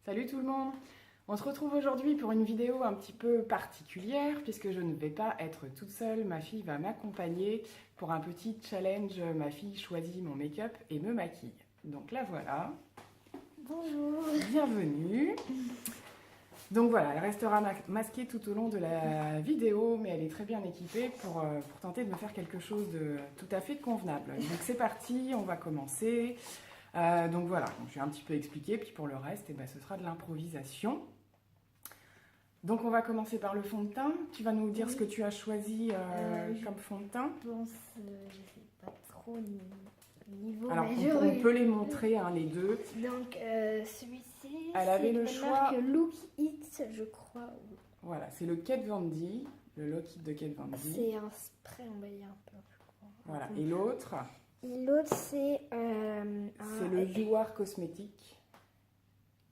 Salut tout le monde! On se retrouve aujourd'hui pour une vidéo un petit peu particulière puisque je ne vais pas être toute seule. Ma fille va m'accompagner pour un petit challenge. Ma fille choisit mon make-up et me maquille. Donc la voilà. Bonjour! Bienvenue! Donc voilà, elle restera masquée tout au long de la vidéo, mais elle est très bien équipée pour tenter de me faire quelque chose de tout à fait convenable. Donc c'est parti, on va commencer. Donc voilà, je vais un petit peu expliquer, puis pour le reste, ce sera de l'improvisation. Donc on va commencer par le fond de teint. Tu vas nous dire ce que tu as choisi comme fond de teint. Je pense, je sais pas trop niveau. Alors on peut les montrer, hein, les deux. Donc celui-ci, Elle avait le la choix. marque Look It, je crois. Voilà, c'est le Kat Von D, le Look It de Kat Von D. C'est un spray, on va dire un peu, je crois. Voilà, et l'autre. Et l'autre, c'est c'est le Jouar Cosmétique.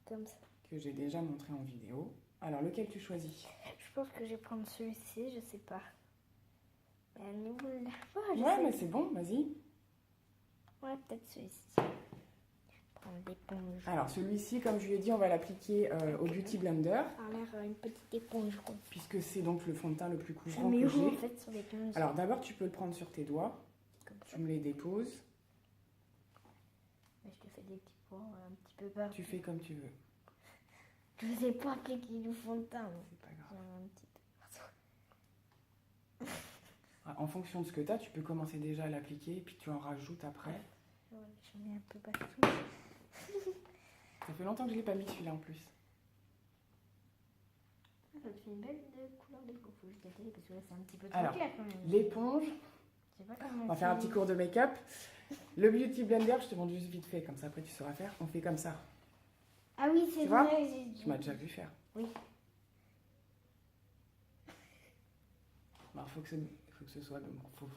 Comme ça. Que j'ai déjà montré en vidéo. Alors, lequel tu choisis? Je pense que je vais prendre celui-ci, je sais pas. Mais ouais, mais c'est bon, vas-y. Ouais, peut-être celui-ci. Prendre l'éponge. Alors, celui-ci, comme je lui ai dit, on va l'appliquer au Beauty Blender. Ça a l'air une petite éponge. Puisque c'est donc le fond de teint le plus couvrant que j'ai. En fait, sur l'éponge. Alors, d'abord, tu peux le prendre sur tes doigts. Tu me les déposes. Je te fais des petits points un petit peu partout. Tu fais comme tu veux. Je ne sais pas appliquer du fond de teint. C'est pas grave. Un petit peu partout. En fonction de ce que tu as, tu peux commencer déjà à l'appliquer, puis tu en rajoutes après. Ouais, j'en ai un peu partout. Ça fait longtemps que je ne l'ai pas mis celui-là en plus. Ça te fait une belle couleur de coupe. Je parce que là c'est un petit peu trop Alors, clair quand même. L'éponge. On va faire un petit cours de make-up. Le Beauty Blender, je te montre juste vite fait, comme ça après tu sauras faire. On fait comme ça. Ah oui, c'est vrai. Tu m'as déjà vu faire. Oui. Alors, faut que ce soit.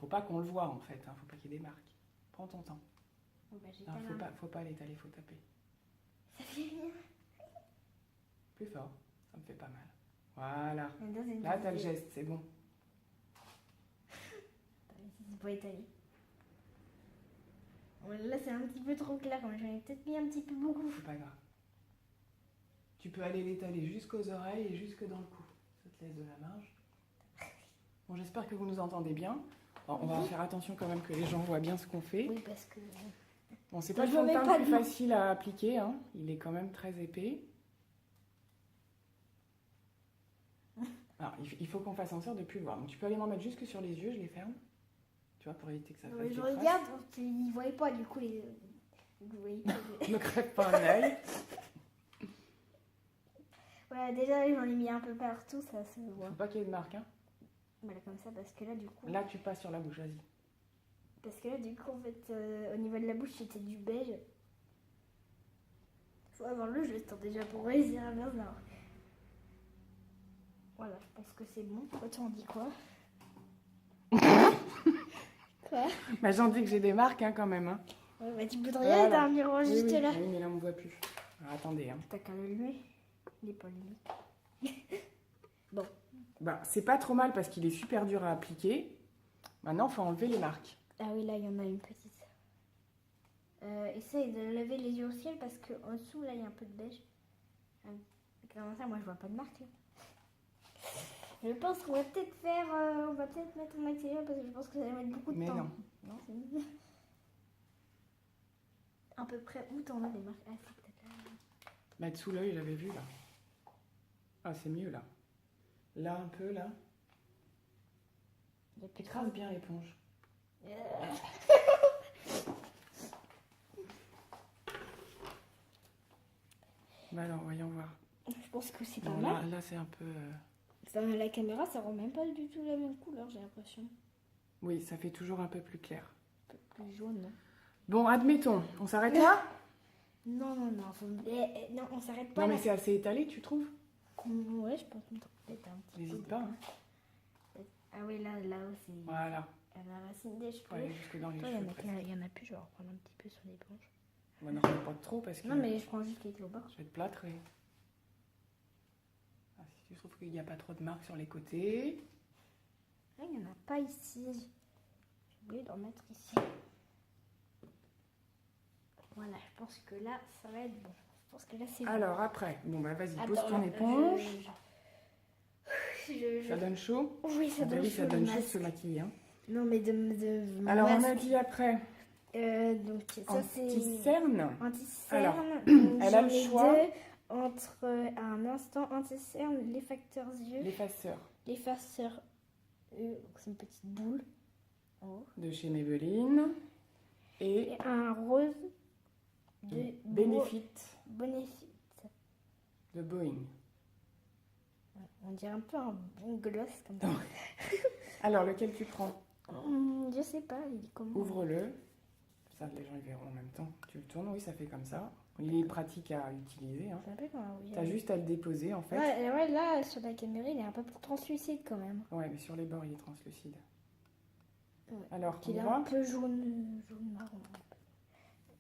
Faut pas qu'on le voit en fait. Faut pas qu'il y ait des marques. Prends ton temps. Faut pas l'étaler, faut taper. Ça fait bien. Plus fort. Ça me fait pas mal. Voilà. Là, t'as le geste, c'est bon. C'est pas étalé. Là, c'est un petit peu trop clair. J'en ai peut-être mis un petit peu beaucoup. C'est pas grave. Tu peux aller l'étaler jusqu'aux oreilles et jusque dans le cou. Ça te laisse de la marge. Bon, j'espère que vous nous entendez bien. Alors, on va faire attention quand même que les gens voient bien ce qu'on fait. Oui, parce que... Bon, c'est pas le fond de teint le plus facile à appliquer. Hein. Il est quand même très épais. Alors, il faut qu'on fasse en sorte de ne plus le voir. Donc, tu peux aller m'en mettre jusque sur les yeux, je les ferme. Tu vois, pour éviter que ça fasse des je traces. regarde, ils ne voient pas du coup les... Ne crève pas un œil. Voilà, déjà j'en ai mis un peu partout, ça se voit. Faut pas qu'il y ait de marque, hein. Voilà, comme ça, parce que là du coup... Là, tu passes sur la bouche, vas-y. Parce que là, du coup, en fait, au niveau de la bouche, c'était du beige. Faut avoir le geste déjà pour réussir à bien ça. Voilà, je pense que c'est bon. Toi, tu en dis quoi? Quoi? Bah, j'en dis que j'ai des marques, hein, quand même. Hein. Ouais, bah, tu peux regarder, t'as un miroir juste là. Oui, mais là, on ne voit plus. Alors, attendez. Hein. T'as qu'à l'allumer. Il est pas allumé. Bon. Bah, c'est pas trop mal parce qu'il est super dur à appliquer. Maintenant, il faut enlever les marques. Ah oui, là, il y en a une petite. Essaye de lever les yeux au ciel parce qu'en dessous, là, il y a un peu de beige. Comment ça, moi, je vois pas de marque. Là. Je pense qu'on va peut-être faire... on va peut-être mettre un accéléré parce que je pense que ça va mettre beaucoup de temps. Mais non. Non, c'est mieux. À peu près où t'en as des marques? Ah, c'est peut-être là. Mettre sous l'œil, j'avais vu, là. Ah, c'est mieux, là. Là, un peu, là. Écrase bien l'éponge. Bah alors, voyons voir. Je pense que c'est pas Non, mal. là c'est un peu... La caméra, ça rend même pas du tout la même couleur, j'ai l'impression. Oui, ça fait toujours un peu plus clair. Un peu plus jaune, non? Bon, admettons. On s'arrête là? Non, non on s'arrête pas non, là. mais c'est assez étalé, tu trouves? Ouais, je pense peut-être un petit peu. N'hésite pas. Hein. Ah oui, là aussi. Voilà. À la racine des cheveux. Ouais, jusque dans les cheveux. Il y en a plus, je vais reprendre un petit peu sur l'éponge. On n'en prend pas trop parce que... Non, mais je prends juste les au bord. Je vais te plâtrer. Ah, si tu trouves qu'il n'y a pas trop de marques sur les côtés... Ah, il n'y en a pas ici. J'ai oublié d'en mettre ici. Voilà, je pense que là, ça va être bon. pense que là, c'est bon. Alors après, bon bah vas-y, pose Attends, ton là, éponge. je- Ça donne chaud? Oui, ça Ah bah donne oui, chaud, ça le donne chaud de masque. se maquiller. Hein. Non, mais de Alors on a masque. dit après, Donc ça, c'est anti-cerne. anti-cerne. Alors, Donc, elle a j'en le ai choix. deux entre un instant anti-cerne, l'effacteur yeux, L'effaceur l'effaceur donc c'est une petite boule en haut, de chez Maybelline et et un rose de Benefit Benefit. de Boeing. On dirait un peu un bon gloss comme ça. Alors lequel tu prends? Je sais pas, il est comment? Ouvre-le. Ça, les gens ils verront en même temps. Tu le tournes, oui, ça fait comme ça. Il est pratique à utiliser. Hein. Je sais pas comment. Oui, T'as juste à le déposer en fait. ouais, là sur la caméra, il est un peu plus translucide quand même. Ouais, mais sur les bords il est translucide. Ouais. Alors, on Il est un voit. peu jaune marron.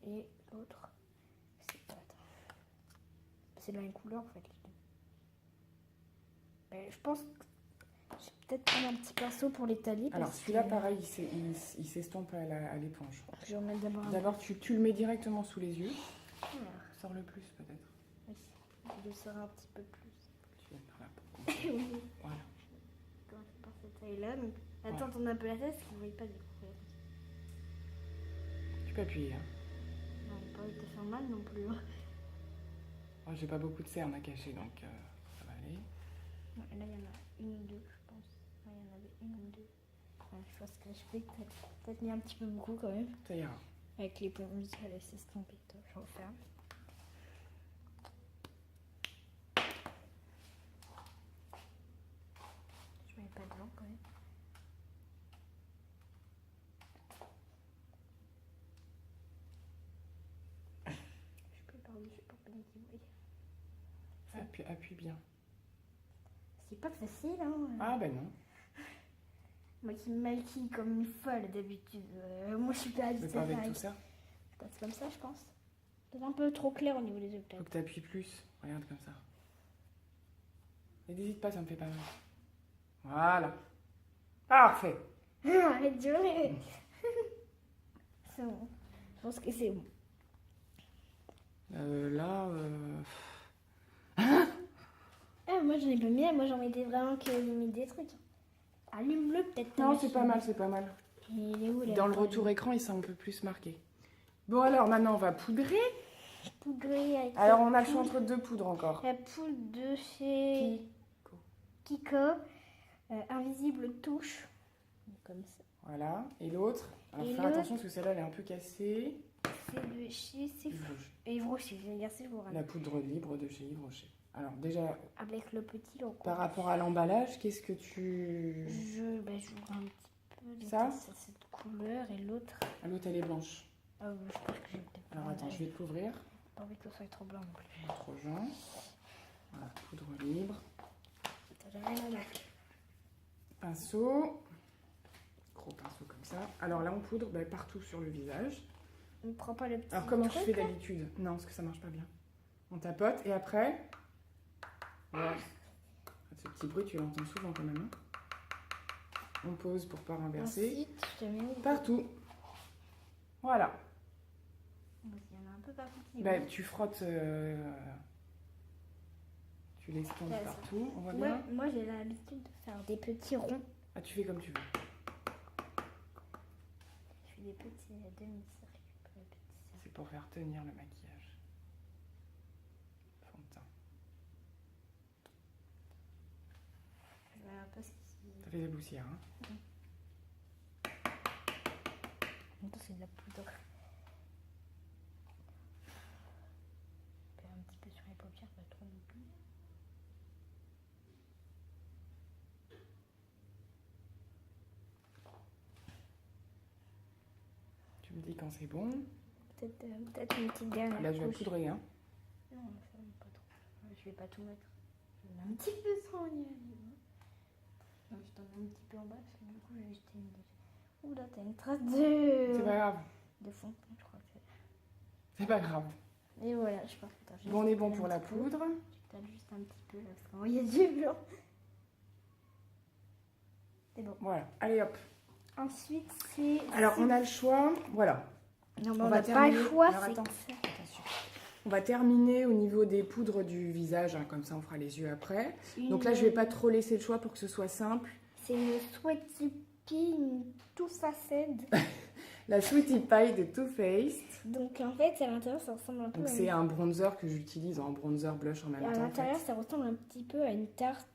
Et l'autre, c'est pas. Attends. C'est de la même couleur en fait. Les deux. Mais je pense que je vais peut-être prendre un petit pinceau pour l'étaler. Alors parce celui-là que pareil, il s'estompe à l'éponge. je vais en mettre d'abord un D'abord tu le mets directement sous les yeux. peu. Sors le plus peut-être. Oui, je le sors un petit peu plus. Tu viens par là pour qu'on- Oui. Voilà. Commencer par cette taille-là. Donc, attends, tourne un peu la tête parce qu'il ne voit pas du coup. Tu peux appuyer. Hein. Non, j'ai pas envie de te faire mal non plus. Oh, j'ai pas beaucoup de cernes à cacher donc ça va aller. Non, là, il y en a une ou deux, je pense. Ouais, il y en avait une ou deux. Ouais, je pense que je vais peut-être mis un petit peu beaucoup quand même. Ça ira. Avec l'éponge, ça laisse s'estomper. Je referme. Je mets pas de blanc quand même. Je peux par-dessus pour pas qu'il voie. Appuie bien. C'est pas facile, hein. Ah ben non. Moi qui me maquille comme une folle d'habitude. Moi je suis pas Mais habituée pas à avec faire tout ça. c'est comme ça, je pense. C'est un peu trop clair au niveau des yeux, Faut peut-être. que t'appuies plus. Regarde comme ça. Et n'hésite pas, ça me fait pas mal. Voilà. Parfait. Arrête de hurler. C'est bon. Je pense que c'est bon. Là, Ah, moi j'en ai pas mis, moi j'en mettais vraiment que mis des trucs. Allume-le peut-être. non, c'est pas mal, c'est pas mal. Il est où là? Dans le retour écran, il s'est un peu plus marqué. Bon alors, maintenant on va poudrer. Poudré avec Alors la on a le choix poudre. entre deux poudres encore. La poudre de chez Kiko. Invisible touche. Comme ça. Voilà. Et l'autre. Alors Et faire l'autre attention parce que celle-là elle est un peu cassée. C'est de chez Yves Rocher. Yves Rocher. Je vais dire c'est La poudre libre de chez Yves Rocher. Alors déjà, avec le petit logo. par rapport à l'emballage, qu'est-ce que tu... Je j'ouvre un petit peu. Ça cette couleur et l'autre. Ah, l'autre elle est blanche. J'espère que j'ai peut-être Alors attends, je vais te l'ouvrir. pas envie que ce soit trop blanc non plus. Trop jaune. Voilà, poudre libre. Attends, j'ai rien à mettre. Pinceau. Gros pinceau comme ça. Alors là on poudre partout sur le visage. On ne prend pas le petit. Alors comment je truc, fais là d'habitude? Non, parce que ça marche pas bien. On tapote et après... Voilà. Ce petit bruit tu l'entends souvent quand même. Hein. On pose pour pas renverser. Ensuite, je te mets. Partout. Voilà. Il y en a un peu partout. Tu frottes... tu l'estompes Ouais, ça. partout. On voit bien. Moi j'ai l'habitude de faire des petits ronds. Ah, tu fais comme tu veux. Je fais des petits demi-cercles. C'est pour faire tenir le maquillage. Fond de teint. Je vais un peu ce qui. Ça fait des poussières. Hein. En même temps, c'est de la poudre. Je vais un petit peu sur les paupières, pas trop non plus. Tu me dis quand c'est bon. Peut-être une petite dernière Là, je vais couche. poudrer. Hein. Non, ça va pas trop. Je vais pas tout mettre. Je vais un petit peu sans rien. Non, je t'en mets un petit peu en bas parce que du coup, j'ai jeté une. Ouh là, t'as une trace de. C'est pas grave. De fond, je crois que c'est. C'est pas grave. Et voilà, je pense que t'as juste. Bon, on est bon un pour la petit peu. poudre. T'as juste un petit peu là, parce qu'il y a du blanc. C'est bon. Voilà. Allez hop. Ensuite, c'est. Alors, on a le choix. Voilà. Non, mais on on va n'a pas terminer. le choix, Alors, c'est attends. que ça. Attention. On va terminer au niveau des poudres du visage, hein, comme ça on fera les yeux après. Donc là, je vais pas trop laisser le choix pour que ce soit simple. C'est une Sweetie Pie, une Too Faced. La Sweetie Pie de Too Faced. Donc en fait, à l'intérieur, ça ressemble un peu Donc à c'est un bronzer que j'utilise en bronzer blush en même Et à temps. en l'intérieur, fait. ça ressemble un petit peu à une tarte.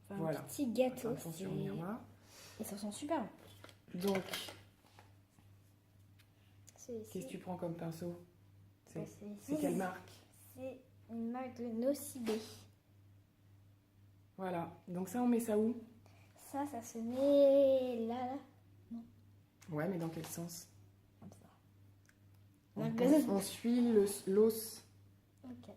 Enfin, Voilà. un petit gâteau. Attention au miroir. Et ça sent super bon. Donc, C'est qu'est-ce que tu prends comme pinceau? Bah, C'est quelle marque? C'est une marque de Nocibé. Voilà. Donc ça, on met ça où? Ça se met là. Ouais, mais dans quel sens? Comme ça. On suit l'os. Ok.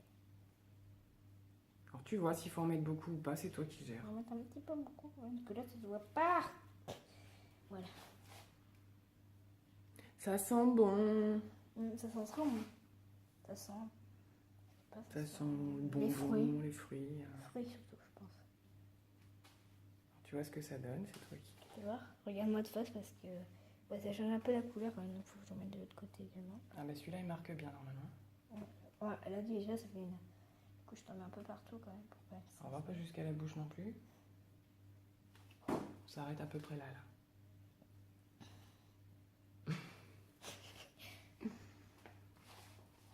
Alors tu vois s'il faut en mettre beaucoup ou pas, c'est toi qui gères. On va mettre un petit peu beaucoup, hein, parce que là, ça se voit pas. Voilà. Ça sent bon. Ça sent trop bon. Ça sent... Ça sent le bonbon, les fruits. les fruits. Fruits surtout, je pense. Tu vois ce que ça donne, c'est toi qui... Tu vois, regarde-moi de face parce que bah, ça change un peu la couleur quand même, donc faut que je le mette de l'autre côté également. Ah bah celui-là il marque bien normalement. Ouais, là déjà ça fait une... Du coup je t'en mets un peu partout quand même pour pas... On va pas jusqu'à la bouche non plus. On s'arrête à peu près là.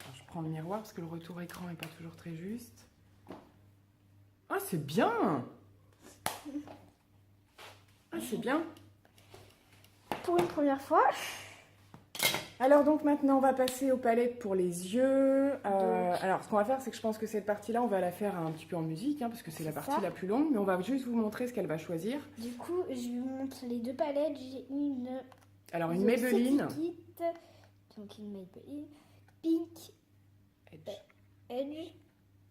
Alors, je prends le miroir parce que le retour écran est pas toujours très juste. Ah c'est bien. Ah c'est bien. Pour une première fois. Alors donc maintenant on va passer aux palettes pour les yeux. Alors ce qu'on va faire c'est que je pense que cette partie-là on va la faire un petit peu en musique hein, parce que c'est la partie la plus longue, mais on va juste vous montrer ce qu'elle va choisir. Du coup je vous montre les deux palettes. J'ai une... Alors une Maybelline. Donc une Maybelline Pink Edge.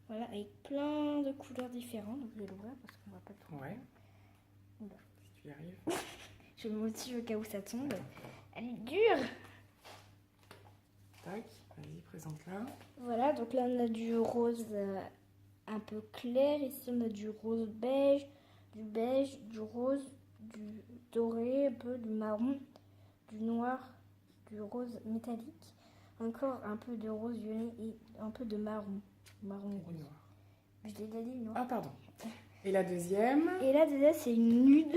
Voilà, avec plein de couleurs différentes. Donc je vais l'ouvrir parce qu'on va pas le trouver. Ouais. Oula. Si tu y arrives. Je me motive au cas où ça tombe. Elle est dure. Tac, vas-y, présente-la. Voilà, donc là on a du rose un peu clair. Ici on a du rose beige, du rose, du doré, un peu du marron, du noir, du rose métallique. Encore un peu de rose violet et un peu de marron. Marron Du rose. noir. Je l'ai déjà dit, non? Ah pardon. Et la deuxième, Et là déjà c'est une nude.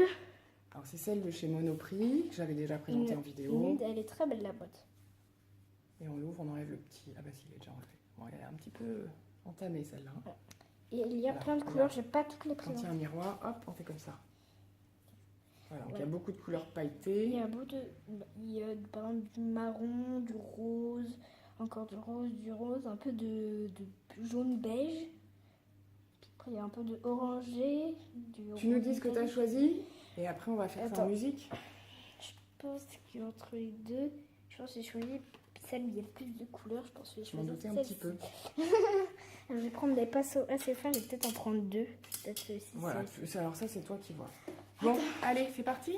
alors c'est celle de chez Monoprix, que j'avais déjà présentée en vidéo. Nude, elle est très belle la boîte. Et on l'ouvre, on enlève le petit. Ah bah si, il est déjà enlevé. Bon, elle est un petit peu entamée celle-là. Et il y a Voilà, plein de voilà. couleurs, j'ai pas toutes les Quand il y présentes. a un miroir, hop, on fait comme ça. Voilà, donc il y a Ouais. beaucoup de couleurs Il pailletées. y a il y a par exemple du marron, du rose, encore du rose, un peu de jaune beige. Puis après il y a un peu de orangé, du Tu nous rose dis ce que tu as métallique. choisi et après on va faire ça en Attends. musique. Je pense qu'entre les deux, je pense que j'ai choisi celle où il y a le plus de couleurs. Je pense que j'ai Je m'en choisi doutais un petit peu. Je vais prendre des pinceaux assez fins, je vais peut-être en prendre deux. Peut-être celui-ci. Voilà, celui-ci. alors ça c'est toi qui vois. Bon, allez, c'est parti.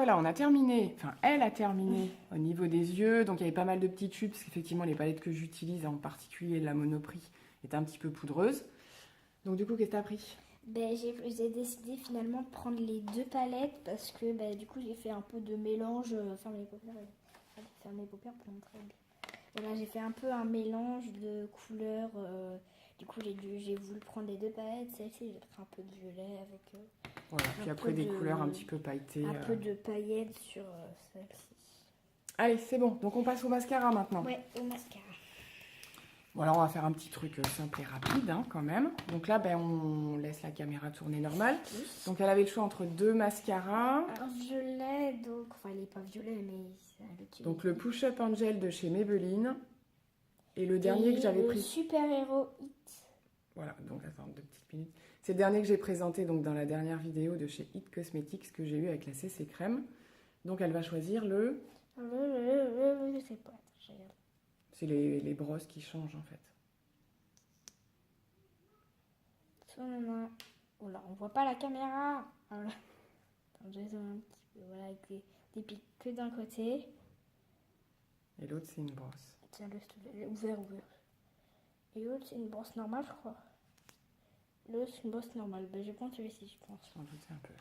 voilà, on a terminé, enfin elle a terminé au niveau des yeux, donc il y avait pas mal de petits tubes, parce qu'effectivement les palettes que j'utilise, en particulier la Monoprix, est un petit peu poudreuse. Donc du coup, qu'est-ce que t'as pris? Ben, j'ai décidé finalement de prendre les 2 palettes parce que ben, du coup j'ai fait un peu de mélange. Ferme les paupières, ferme les paupières pour montrer bien. Voilà, j'ai fait un peu un mélange de couleurs. Du coup j'ai voulu prendre les 2 palettes. Celle-ci, j'ai pris un peu de violet avec Voilà, puis après des couleurs un petit peu pailletées. un peu de paillettes sur celle-ci. Allez, c'est bon, donc on passe au mascara maintenant. Ouais, au mascara. Bon, alors on va faire un petit truc simple et rapide hein, quand même. Donc là, ben, on laisse la caméra tourner normale. Donc elle avait le choix entre 2 mascaras. Un violet, donc. Enfin, il n'est pas violet, mais c'est un petit. Donc le Push Up Angel de chez Maybelline. Et le dernier que j'avais pris. Super Hero Hit. Voilà, donc attends 2 petites minutes. C'est le dernier que j'ai présenté donc, dans la dernière vidéo de chez It Cosmetics que j'ai eu avec la CC Crème. Donc elle va choisir le. Je sais pas. C'est les brosses qui changent en fait. Oula, on voit pas la caméra. Voilà. Attends, je zoome un petit peu. Voilà, avec des pics que d'un côté. Et l'autre c'est une brosse. Tiens, ouvert. Et l'autre c'est une brosse normale, je crois. L'autre c'est une brosse normale. Ben, je prends celui-ci, je pense. J'en doutais un peu.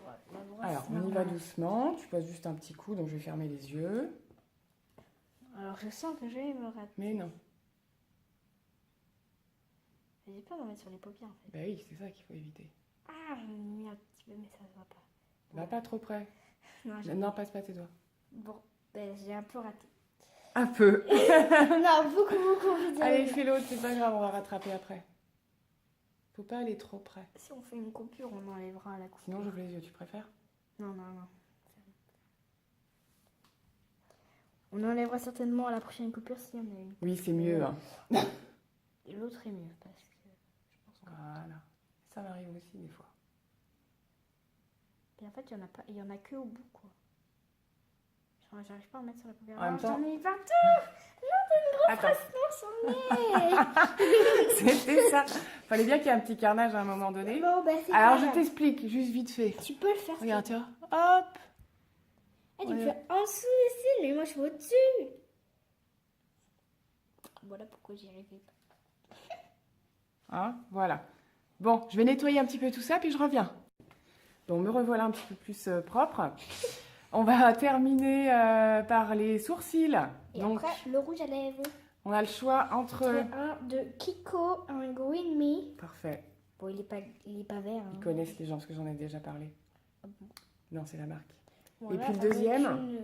Voilà, Alors, on y va doucement. Tu passes juste un petit coup, donc je vais fermer les yeux. Alors, je sens que je vais me rater. Mais non. J'ai peur d'en mettre sur les paupières, en fait. Bah oui, c'est ça qu'il faut éviter. Ah, j'en ai mis un petit peu, mais ça se voit pas. Va pas trop près. Non, Non, passe pas tes doigts. Bon, ben, j'ai un peu raté. Un peu. Non, beaucoup. Allez, fais l'autre, c'est pas grave, on va rattraper après. Faut pas aller trop près. Si on fait une coupure, on enlèvera la coupure. Sinon, j'ouvre les yeux, tu préfères? Non. On enlèvera certainement à la prochaine coupure s'il y en a une. Oui, c'est mieux. Hein. Et l'autre est mieux parce que je pense que... Voilà. Ça m'arrive aussi des fois. Et en fait, il y en a que au bout, quoi. J'arrive pas à en mettre sur la paupière. En même temps... J'en ai partout. Non, t'as une grosse noir sur le nez. C'était ça. Fallait bien qu'il y ait un petit carnage à un moment donné. Bon, ben, c'est Alors, pas je grave. t'explique, juste vite fait. Tu peux le faire. Regarde, tu vois. Hop. Ah, tu me fais en dessous ici, mais moi je suis au-dessus. Voilà pourquoi j'y arrivais pas. Hein, voilà. Bon, je vais nettoyer un petit peu tout ça, puis je reviens. Bon, me revoilà un petit peu plus propre. On va terminer par les sourcils. Et donc, après, le rouge à lèvres. on a le choix entre... Un de Kiko, un Green Me. Parfait. Bon, il est pas vert. Ils connaissent les gens, parce que j'en ai déjà parlé. Ah bon. Non, c'est la marque. Voilà, et puis le deuxième.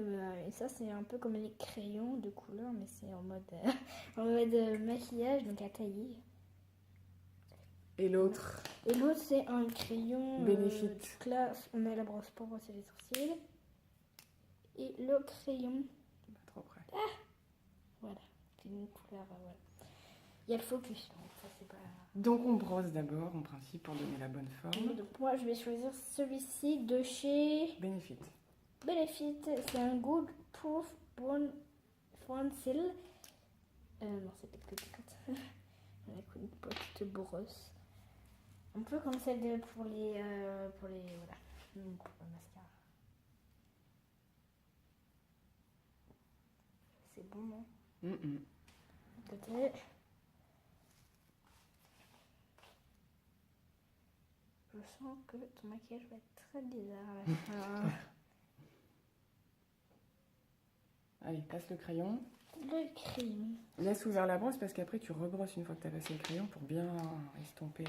Et ça, c'est un peu comme les crayons de couleur, mais c'est en mode maquillage, donc à tailler. Et l'autre. Et l'autre, c'est un crayon Benefit. classe. On a la brosse pour brosser les sourcils. Et le crayon. Pas trop près. Voilà, c'est une couleur. Voilà. Il y a le focus, donc ça, c'est pas. Donc on brosse d'abord, en principe, pour donner la bonne forme. Donc moi, je vais choisir celui-ci de chez Benefit. Benefit. C'est un Good Proof Bone Pencil. Non, c'est pas que avec une petite brosse. Un peu comme celle pour les voilà, pour le mascara. C'est bon, non? Côté. Je sens que ton maquillage va être très bizarre. Allez, passe le crayon. Le crime. Laisse ouvert la brosse parce qu'après tu rebrosses une fois que tu as passé le crayon pour bien estomper.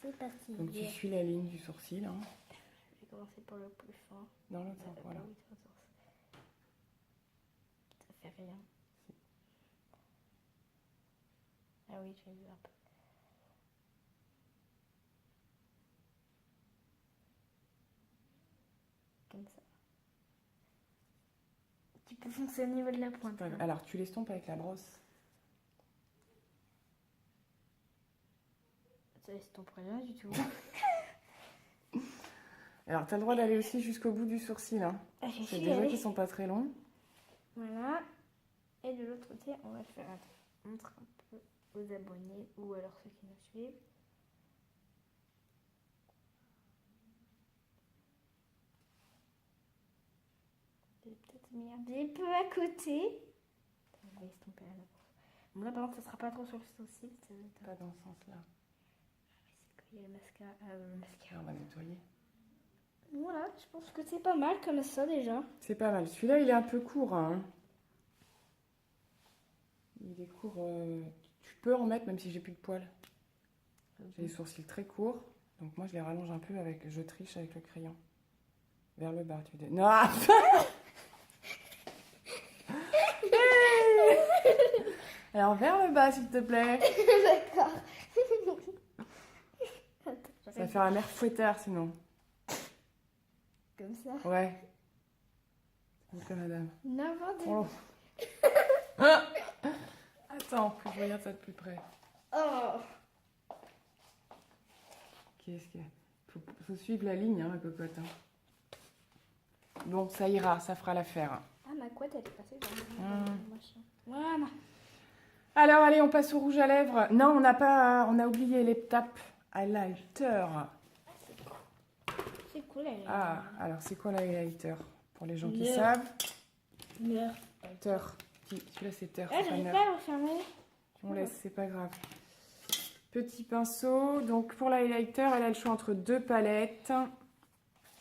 C'est parti. Donc tu suis la ligne du sourcil. Hein. Je vais commencer par le plus fort. Dans l'autre sens, voilà. Oui, ça fait rien. Ah oui, j'ai vu un peu. Comme ça. Tu peux foncer au niveau de la pointe. Hein. Alors tu l'estompes avec la brosse. Ça estompe rien du tout. Alors tu as le droit d'aller aussi jusqu'au bout du sourcil. Hein. C'est déjà qui sont pas très longs. Voilà. Et de l'autre côté, on va le faire montre un peu aux abonnés ou alors ceux qui nous suivent. vais peut-être regarder un peu à côté. On va estomper là. Bon, là, par contre, ça sera pas trop sur le sourcil. Ça va être... Pas dans ce sens-là. Il y a le mascara. Le mascara. On va nettoyer. Voilà, je pense que c'est pas mal comme ça déjà. C'est pas mal. Celui-là, il est un peu court. Hein. Il est court. Tu peux en mettre même si j'ai plus de poils. J'ai les sourcils très courts. Donc moi, je les rallonge un peu avec... Je triche avec le crayon. Vers le bas, tu dis. Non. Alors vers le bas, s'il te plaît. D'accord. Ça va faire la mère fouettard sinon. Comme ça. Ouais. Ok, madame. N'importe Oh. Attends, faut que je regarde ça de plus près. Oh. Qu'est-ce qu'il y a? Faut suivre la ligne, hein, la cocotte. Hein. Bon, ça ira, ça fera l'affaire. Ah, ma couette, elle est passée dans le machin. Voilà. Alors, allez, on passe au rouge à lèvres. Non, on a oublié l'étape highlighter. C'est cool, elle est... Ah, alors c'est quoi l'highlighter? Pour les gens qui L'heure. savent. L'heure. Teur. Celui-là, c'est teur. Ah, c'est pas j'arrive neuf. pas à le refermer. On laisse, c'est pas grave. Petit pinceau. Donc, pour l'highlighter, elle a le choix entre deux palettes.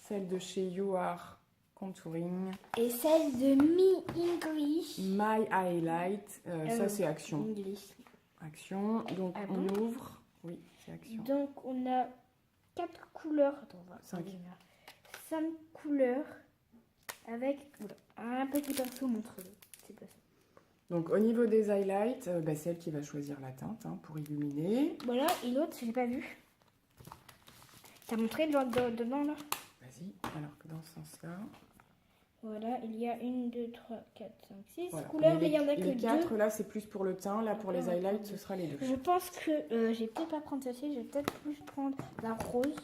Celle de chez You Are Contouring. Et celle de Me English. My Highlight. Ça, c'est Action. English. Action. Donc, Ah on bon ouvre. Oui, c'est Action. Donc, on a 4 couleurs. Attends, on va 5. 5 couleurs avec un petit pinceau montre-le. C'est pas ça. Donc, au niveau des highlights, c'est elle qui va choisir la teinte hein, pour illuminer. Voilà, et l'autre, j'ai pas vu. T'as montré dedans là? Vas-y, alors que dans ce sens-là. Voilà, il y a 1, 2, 3, 4, 5, 6 Voilà. couleurs, mais il y en a que les 4 deux. là, c'est plus pour le teint. Là, pour les highlights, ce sera les deux. Je pense que je vais peut-être pas prendre celle-ci, je vais peut-être plus prendre la rose.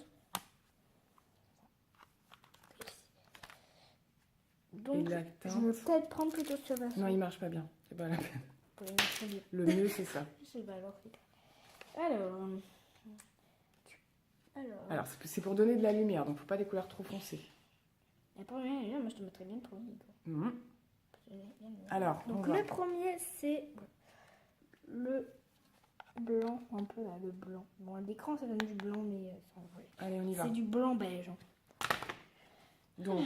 Donc, Et la je vais teinte. peut-être prendre plutôt ce Non, il marche pas bien. C'est pas la peine. Pour les mettre au milieu. Le mieux, c'est ça. Je sais pas, alors. Alors, c'est pour donner de la lumière, donc faut pas des couleurs trop foncées. Et pour moi, je te mettrais bien le premier. Mhm. Alors, donc on va. le premier, c'est le blanc, un peu là, le blanc. Bon, à l'écran, ça donne du blanc, mais sans vrai. Allez, on y va. C'est du blanc beige. Donc,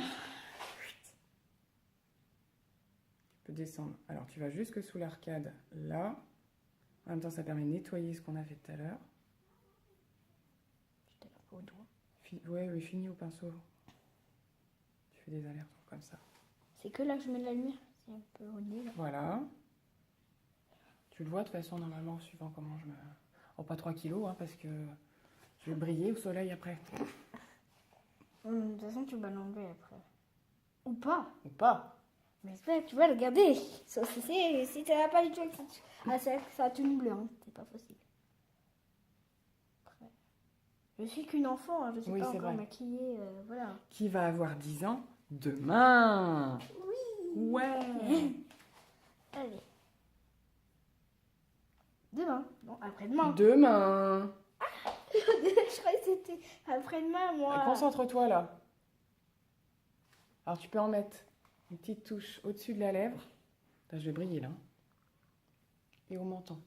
tu peux descendre. Alors, tu vas jusque sous l'arcade, là. En même temps, ça permet de nettoyer ce qu'on a fait tout à l'heure. J'étais là pour le doigt. Ouais, oui, fini au pinceau. Tu fais des allers-retours comme ça. C'est que là que je mets de la lumière. C'est un peu au nez, là. Voilà. Tu le vois de toute façon, normalement, suivant comment je me... Oh, pas 3 kilos, hein, parce que je vais briller au soleil après. De toute façon, tu vas l'enlever après. Ou pas. Ou pas. Mais j'espère que tu vas le garder. Sauf si tu n'as pas du tout... Ah, c'est ça a tenu bleu, hein. C'est pas possible. Après. Je suis qu'une enfant, hein. Je suis Oui, pas c'est encore vrai. maquillée. Voilà. Qui va avoir 10 ans demain. Oui. Ouais. Allez. Demain. Non, après-demain. Demain. Je croyais que c'était après-demain, moi. Concentre-toi là. Alors tu peux en mettre une petite touche au-dessus de la lèvre. Là, je vais briller là. Et au menton.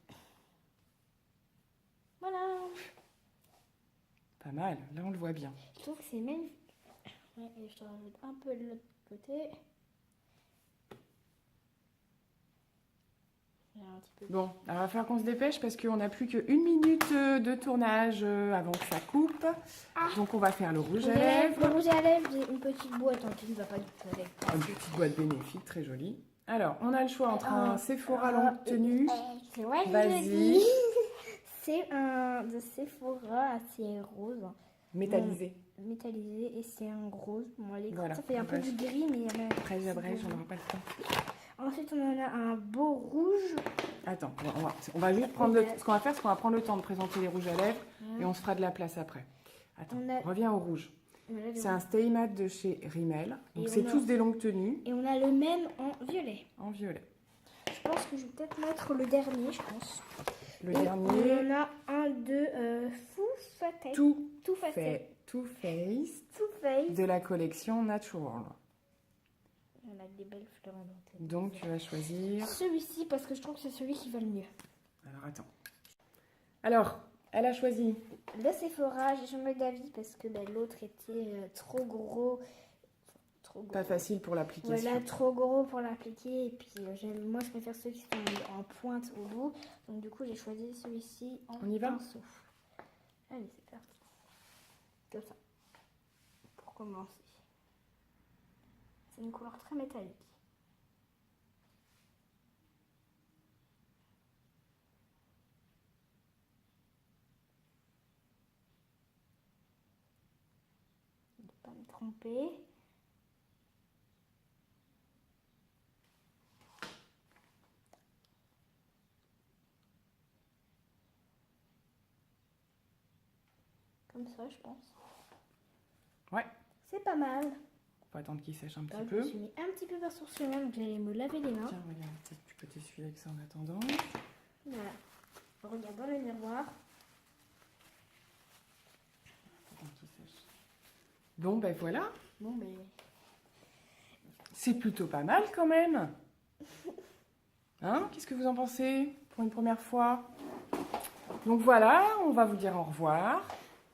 Voilà. Pas mal. Là, on le voit bien. Je trouve que c'est magnifique. Ouais, et je te rajoute un peu de l'autre côté. Un petit peu. Bon, alors, il va falloir qu'on se dépêche parce qu'on n'a plus qu'une minute de tournage avant que ça coupe. Ah. Donc on va faire le rouge à Le lèvres. rouge à lèvres, j'ai une petite boîte en qui ne va pas du tout avec. Une petite boîte bénéfique, très jolie. Alors, on a le choix entre un Sephora longue tenue. C'est vrai, je Vas-y. le dis. C'est un de Sephora assez rose, Métallisé. métallisé, et c'est un rose. Bon, à l'écran, Voilà, ça fait un peu abrège. du gris, mais Après, j'abrège, on n'aura pas le temps. ensuite on en a un beau rouge. Attends, on va juste prendre ce qu'on va faire, c'est qu'on va prendre le temps de présenter les rouges à lèvres et on se fera de la place après. Attends, reviens au rouge. C'est un Stay Matte de chez Rimmel. Donc Et c'est on a- tous des longues tenues Et on a le même en violet. en violet. Je pense que je vais peut-être mettre le dernier, je pense. Le Et dernier, on en a un de Too Faced. Too Faced Too Faced. de la collection Natural. Il y en a des belles fleurs à dentelle. Donc tu vas choisir... Celui-ci parce que je trouve que c'est celui qui va le mieux. Alors attends. Alors, elle a choisi. Le Sephora, j'ai changé d'avis parce que l'autre était trop gros. Pas facile pour l'application. Voilà, trop gros pour l'appliquer. Et puis moi je préfère ceux qui sont en pointe au bout. Donc du coup j'ai choisi celui-ci en On y va? pinceau. Allez, c'est parti. Comme ça. Pour commencer. C'est une couleur très métallique. Je ne vais pas me tromper. Comme ça, je pense. Ouais. C'est pas mal. Faut attendre qu'il sèche un petit Là, je peu. me suis mis un petit peu par sur celui-là, donc j'allais me laver les mains. Tiens, regarde, peut-être tu peux t'essuyer avec ça en attendant. Voilà. Regarde dans le miroir. Attends qu'il sèche. Bon, ben voilà. Bon, ben. C'est plutôt pas mal quand même. Hein? Qu'est-ce que vous en pensez pour une première fois? Donc voilà, on va vous dire au revoir.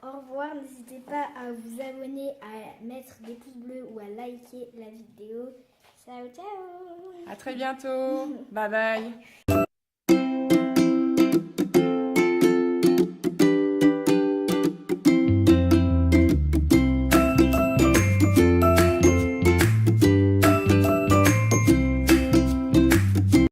Au revoir, n'hésitez pas à vous abonner, à mettre des pouces bleus ou à liker la vidéo. Ciao, ciao! À très bientôt. Bye bye.